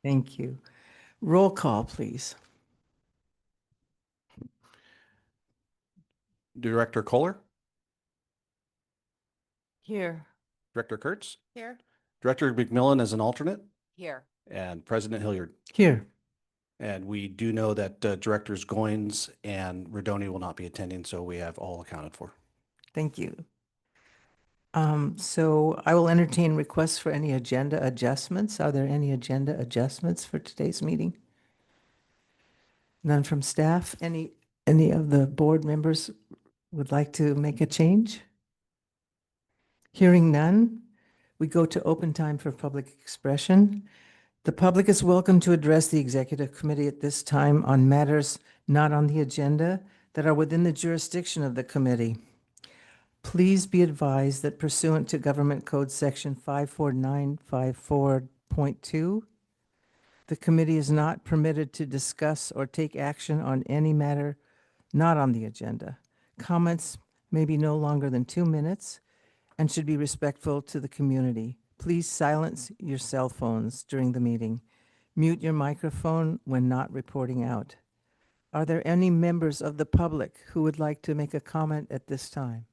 Thank you. Roll call, please. Director Kohler, Here. Director Kurtz, Here. Director McMillan as an alternate, Here. and President Hilliard. Here. And we do know that Directors Goins and Redoni will not be attending, so we have all accounted for. Thank you. So I will entertain requests for any agenda adjustments. Are there any agenda adjustments for today's meeting? None from staff? Any of the board members would like to make a change? Hearing none, we go to open time for public expression. The public is welcome to address the executive committee at this time on matters not on the agenda that are within the jurisdiction of the committee. Please be advised that pursuant to Government Code Section 54954.2, the committee is not permitted to discuss or take action on any matter not on the agenda. Comments may be no longer than 2 minutes and should be respectful to the community. Please silence your cell phones during the meeting. Mute your microphone when not reporting out. Are there any members of the public who would like to make a comment at this time?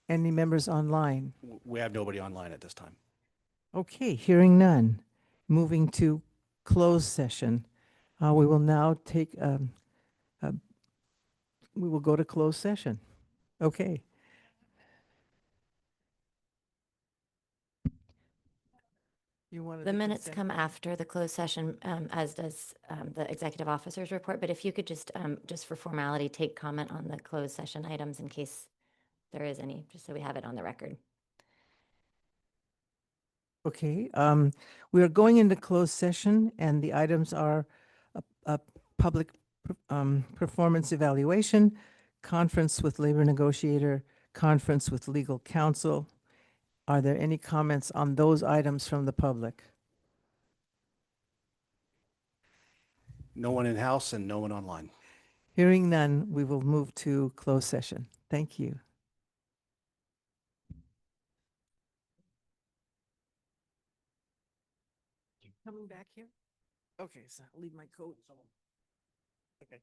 Any members online? We have nobody online at this time. Okay, hearing none. Moving to closed session. We will now take, we will go to closed session. Okay. You wanted The minutes consent? come after the closed session, as does the executive officer's report. But if you could just for formality, take comment on the closed session items in case there is any, just so we have it on the record. Okay, we are going into closed session and the items are a public performance evaluation, conference with labor negotiator, conference with legal counsel. Are there any comments on those items from the public? No one in-house and no one online. Hearing none, we will move to closed session. Thank you. Coming back here? Okay, so I'll leave my coat. Okay.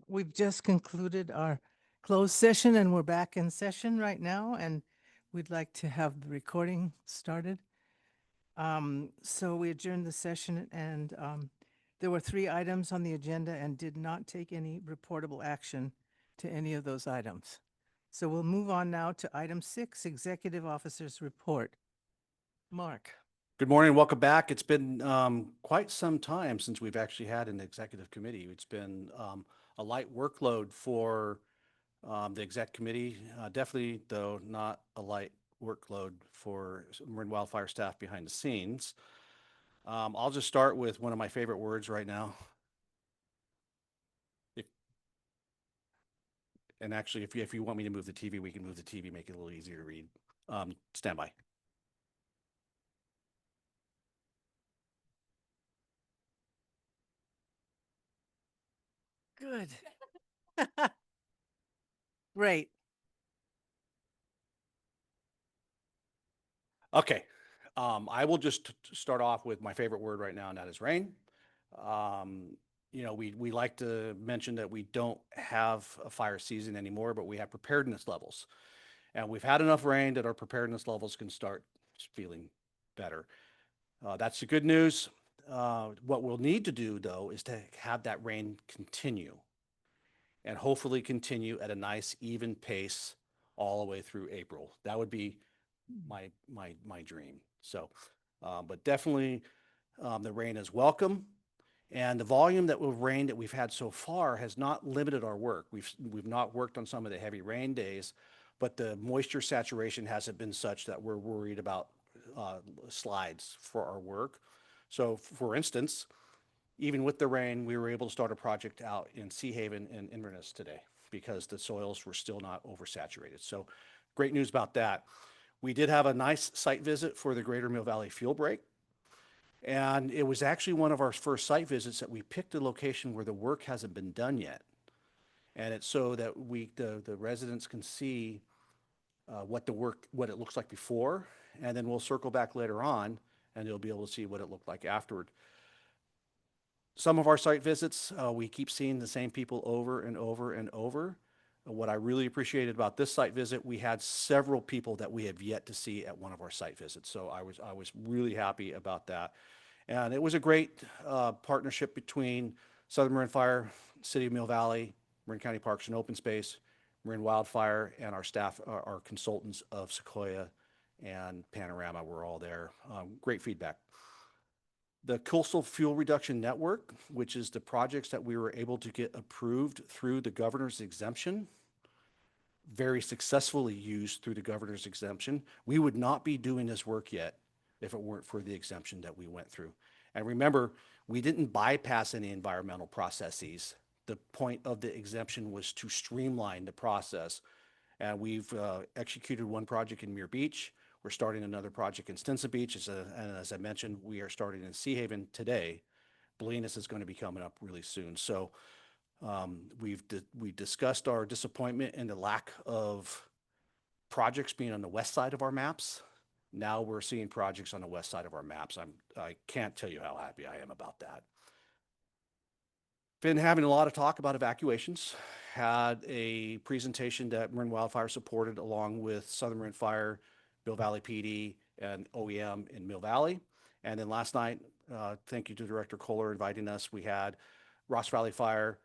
We've just concluded our closed session and we're back in session right now, and we'd like to have the recording started. So we adjourned the session, and there were 3 items on the agenda and did not take any reportable action to any of those items. So we'll move on now to item 6, Executive Officer's Report. Mark. Good morning, welcome back. It's been quite some time since we've actually had an executive committee. It's been a light workload for the exec committee. Definitely, though, not a light workload for Marin Wildfire staff behind the scenes. I'll just start with one of my favorite words right now. And actually, if you want me to move the TV, we can move the TV, make it a little easier to read. Stand by. Good. Great. Okay. I will just start off with my favorite word right now, and that is rain. We like to mention that we don't have a fire season anymore, but we have preparedness levels. And we've had enough rain that our preparedness levels can start feeling better. That's the good news. What we'll need to do, though, is to have that rain continue and hopefully continue at a nice, even pace all the way through April. That would be my dream. So, but definitely the rain is welcome. And the volume of rain that we've had so far has not limited our work. We've not worked on some of the heavy rain days, but the moisture saturation hasn't been such that we're worried about slides for our work. So for instance, even with the rain, we were able to start a project out in Sea Haven and Inverness today because the soils were still not oversaturated. So great news about that. We did have a nice site visit for the Greater Mill Valley Fuel Break. And it was actually one of our first site visits that we picked a location where the work hasn't been done yet. And it's so that the residents can see what it looks like before, and then we'll circle back later on and they'll be able to see what it looked like afterward. Some of our site visits, we keep seeing the same people over and over and over. What I really appreciated about this site visit, we had several people that we have yet to see at one of our site visits. So I was really happy about that. And it was a great partnership between Southern Marin Fire, City of Mill Valley, Marin County Parks and Open Space, Marin Wildfire, and our staff, our consultants of Sequoia and Panorama were all there. Great feedback. The Coastal Fuel Reduction Network, which is the projects that we were able to get approved through the governor's exemption, very successfully used through the governor's exemption. We would not be doing this work yet if it weren't for the exemption that we went through. And remember, we didn't bypass any environmental processes. The point of the exemption was to streamline the process. And we've executed one project in Muir Beach. We're starting another project in Stinson Beach. And as I mentioned, we are starting in Sea Haven today. Bolinas is going to be coming up really soon. So we discussed our disappointment in the lack of projects being on the west side of our maps. Now we're seeing projects on the west side of our maps. I can't tell you how happy I am about that. Been having a lot of talk about evacuations. Had a presentation that Marin Wildfire supported along with Southern Marin Fire, Mill Valley PD, and OEM in Mill Valley. And then last night, thank you to Director Kohler inviting us. We had Ross Valley Fire,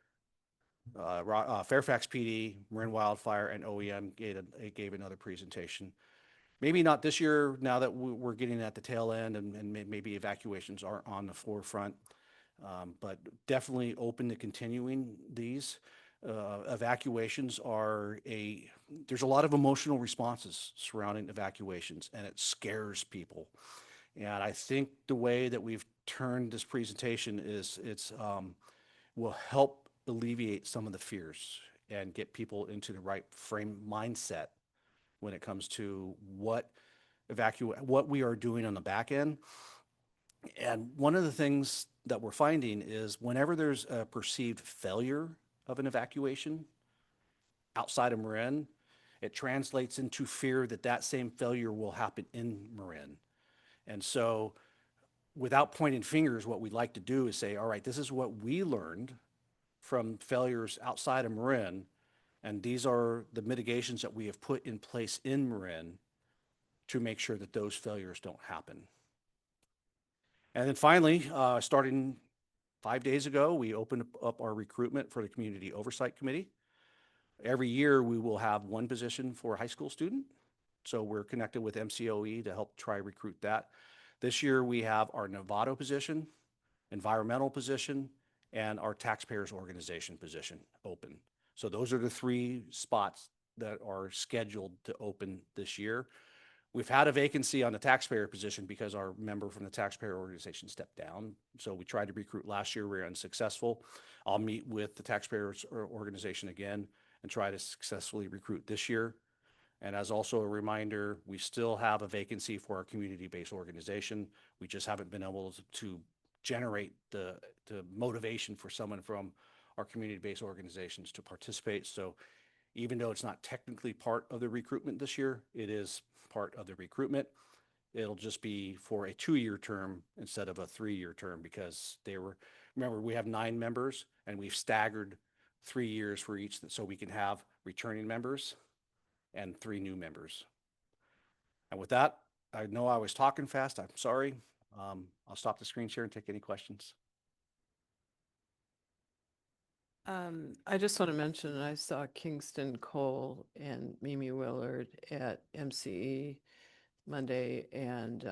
Fairfax PD, Marin Wildfire, and OEM gave another presentation. Maybe not this year now that we're getting at the tail end and maybe evacuations aren't on the forefront, but definitely open to continuing these. Evacuations there's a lot of emotional responses surrounding evacuations, and it scares people. And I think the way that we've turned this presentation is will help alleviate some of the fears and get people into the right frame mindset when it comes to what we are doing on the back end. And one of the things that we're finding is whenever there's a perceived failure of an evacuation outside of Marin, it translates into fear that that same failure will happen in Marin. And so without pointing fingers, what we'd like to do is say, all right, this is what we learned from failures outside of Marin, and these are the mitigations that we have put in place in Marin to make sure that those failures don't happen. And then finally, starting 5 days ago, we opened up our recruitment for the Community Oversight Committee. Every year, we will have one position for a high school student. So we're connected with MCOE to help try recruit that. This year, we have our Novato position, environmental position, and our taxpayers organization position open. So those are the 3 spots that are scheduled to open this year. We've had a vacancy on the taxpayer position because our member from the taxpayer organization stepped down. So we tried to recruit last year, we were unsuccessful. I'll meet with the taxpayers organization again and try to successfully recruit this year. And as also a reminder, we still have a vacancy for our community-based organization. We just haven't been able to generate the motivation for someone from our community-based organizations to participate. So even though it's not technically part of the recruitment this year, it is part of the recruitment. It'll just be for a 2-year term instead of a 3-year term because remember, we have 9 members and we've staggered 3 years for each so we can have returning members and 3 new members. And with that, I know I was talking fast. I'm sorry. I'll stop the screen share and take any questions. I just want to mention, I saw Kingston Cole and Mimi Willard at MCE Monday, and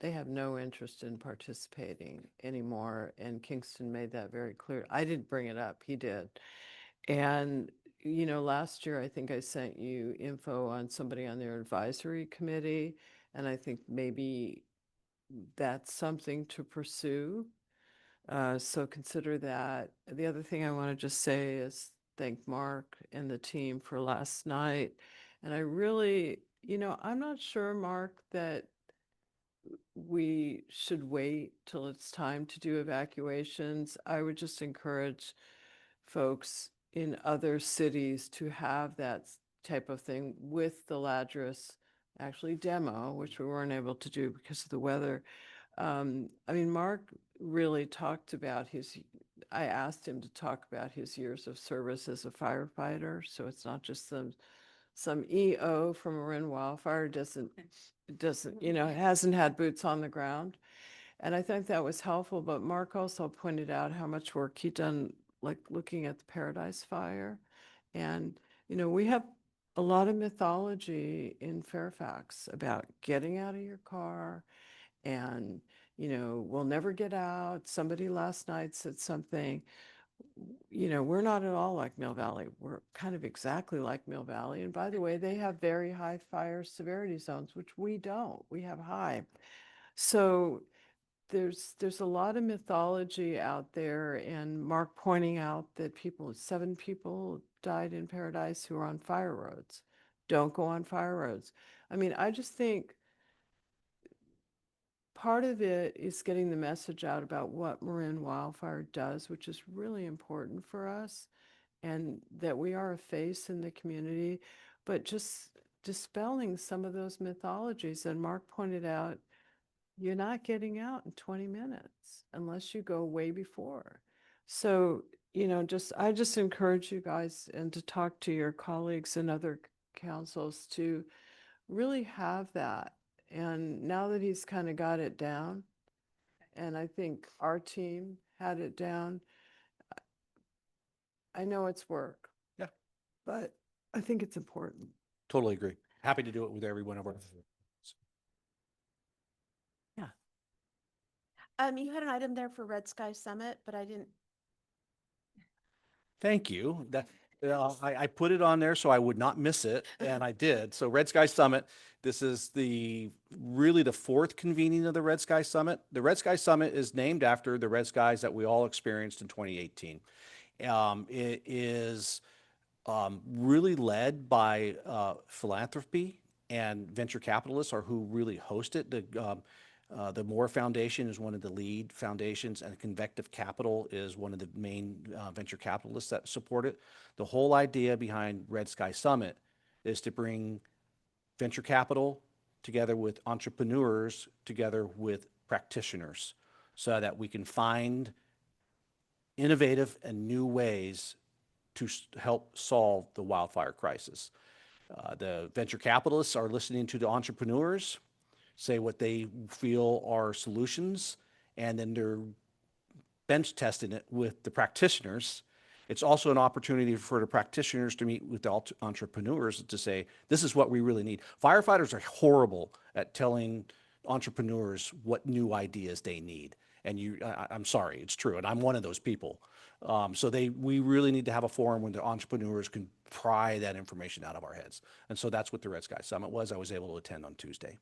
they have no interest in participating anymore. And Kingston made that very clear. I didn't bring it up, he did. And, you know, last year, I think I sent you info on somebody on their advisory committee, and I think maybe that's something to pursue. So consider that. The other thing I want to just say is thank Mark and the team for last night. And I really, you know, I'm not sure, Mark, that we should wait till it's time to do evacuations. I would just encourage folks in other cities to have that type of thing with the Ladris actually demo, which we weren't able to do because of the weather. I mean, Mark really talked about I asked him to talk about his years of service as a firefighter. So it's not just some EO from Marin Wildfire doesn't, you know, hasn't had boots on the ground. And I think that was helpful, but Mark also pointed out how much work he'd done, like looking at the Paradise Fire. And, you know, we have a lot of mythology in Fairfax about getting out of your car and, you know, we'll never get out. Somebody last night said something, you know, we're not at all like Mill Valley. We're kind of exactly like Mill Valley. And by the way, they have very high fire severity zones, which we don't. We have high. So there's a lot of mythology out there, and Mark pointing out that 7 people died in Paradise who are on fire roads. Don't go on fire roads. I mean, I just think part of it is getting the message out about what Marin Wildfire does, which is really important for us, and that we are a face in the community, but just dispelling some of those mythologies. And Mark pointed out, you're not getting out in 20 minutes unless you go way before. So, you know, I just encourage you guys and to talk to your colleagues and other councils to really have that. And now that he's kind of got it down, and I think our team had it down, I know it's work. Yeah. But I think it's important. Totally agree. Happy to do it with every one of our. You had an item there for Red Sky Summit, but I didn't. Thank you. I put it on there so I would not miss it, and I did. So Red Sky Summit, this is really the 4th convening of the Red Sky Summit. The Red Sky Summit is named after the red skies that we all experienced in 2018. It is really led by philanthropy, and venture capitalists are who really host it. The Moore Foundation is one of the lead foundations, and Convective Capital is one of the main venture capitalists that support it. The whole idea behind Red Sky Summit is to bring venture capital together with entrepreneurs, together with practitioners, so that we can find innovative and new ways to help solve the wildfire crisis. The venture capitalists are listening to the entrepreneurs say what they feel are solutions, and then they're bench testing it with the practitioners. It's also an opportunity for the practitioners to meet with the entrepreneurs to say, this is what we really need. Firefighters are horrible at telling entrepreneurs what new ideas they need. And I'm sorry, it's true. And I'm one of those people. We really need to have a forum where the entrepreneurs can pry that information out of our heads. And so that's what the Red Sky Summit was. I was able to attend on Tuesday.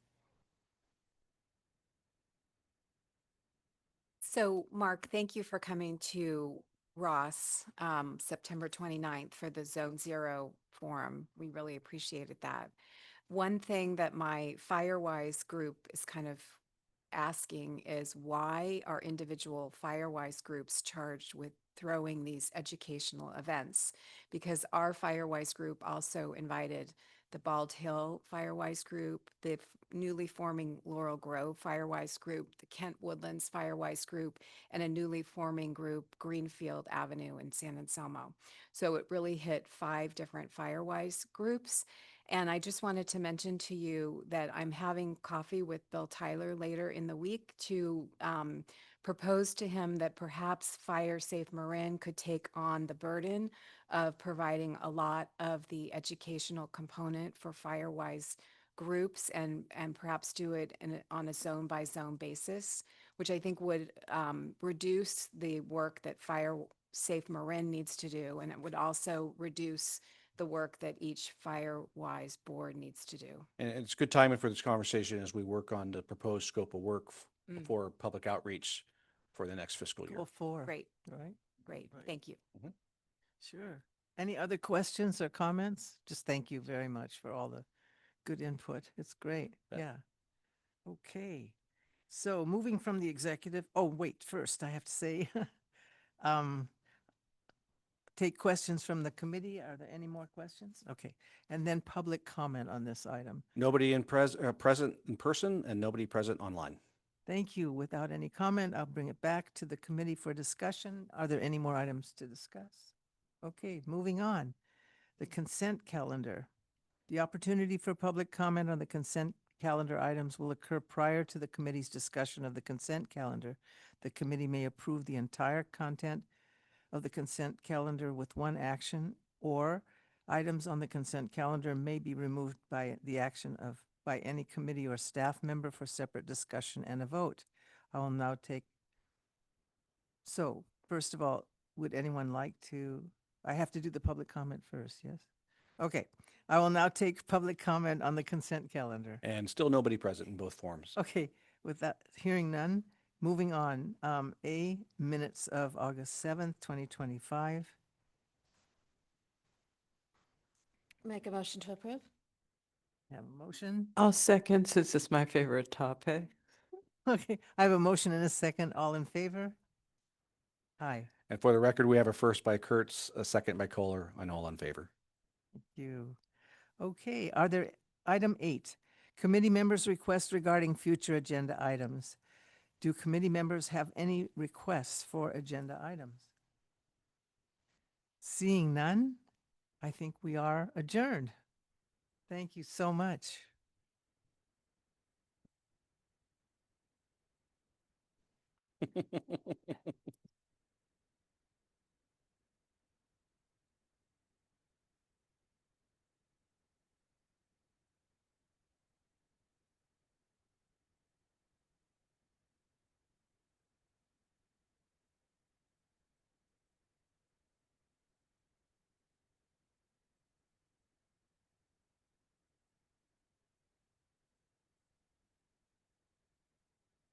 So, Mark, thank you for coming to Ross, September 29th for the Zone Zero Forum. We really appreciated that. One thing that my Firewise group is kind of asking is why are individual Firewise groups charged with throwing these educational events? Because our Firewise group also invited the Bald Hill Firewise group, the newly forming Laurel Grove Firewise group, the Kent Woodlands Firewise group, and a newly forming group, Greenfield Avenue in San Anselmo. So it really hit 5 different Firewise groups. And I just wanted to mention to you that I'm having coffee with Bill Tyler later in the week to propose to him that perhaps Fire Safe Marin could take on the burden of providing a lot of the educational component for Firewise groups and perhaps do it on a zone by zone basis, which I think would reduce the work that Fire Safe Marin needs to do. And it would also reduce the work that each Firewise board needs to do. And it's good timing for this conversation as we work on the proposed scope of work for public outreach for the next fiscal year. Goal 4. Great, Right? great. Right. Thank you. Sure. Any other questions or comments? Just thank you very much for all the good input. It's great. Bet. Yeah. Okay. So moving from the executive, oh, wait, first I have to say, take questions from the committee. Are there any more questions? Okay. And then public comment on this item. Nobody present in person and nobody present online. Thank you. Without any comment, I'll bring it back to the committee for discussion. Are there any more items to discuss? Okay, moving on. The consent calendar. The opportunity for public comment on the consent calendar items will occur prior to the committee's discussion of the consent calendar. The committee may approve the entire content of the consent calendar with one action, or items on the consent calendar may be removed by the action of by any committee or staff member for separate discussion and a vote. I will now take. So, first of all, would anyone like to? I have to do the public comment first, yes? Okay. I will now take public comment on the consent calendar. And still nobody present in both forms. Okay, with that, hearing none, moving on. A, minutes of August 7th, 2025. Make a motion to approve? Have a motion? I'll second since it's my favorite topic. Okay, I have a motion and a second. All in favor? Aye. And for the record, we have a first by Kurtz, a second by Kohler, and all in favor. Thank you. Okay, are there, item 8, committee members' requests regarding future agenda items. Do committee members have any requests for agenda items? Seeing none, I think we are adjourned. Thank you so much.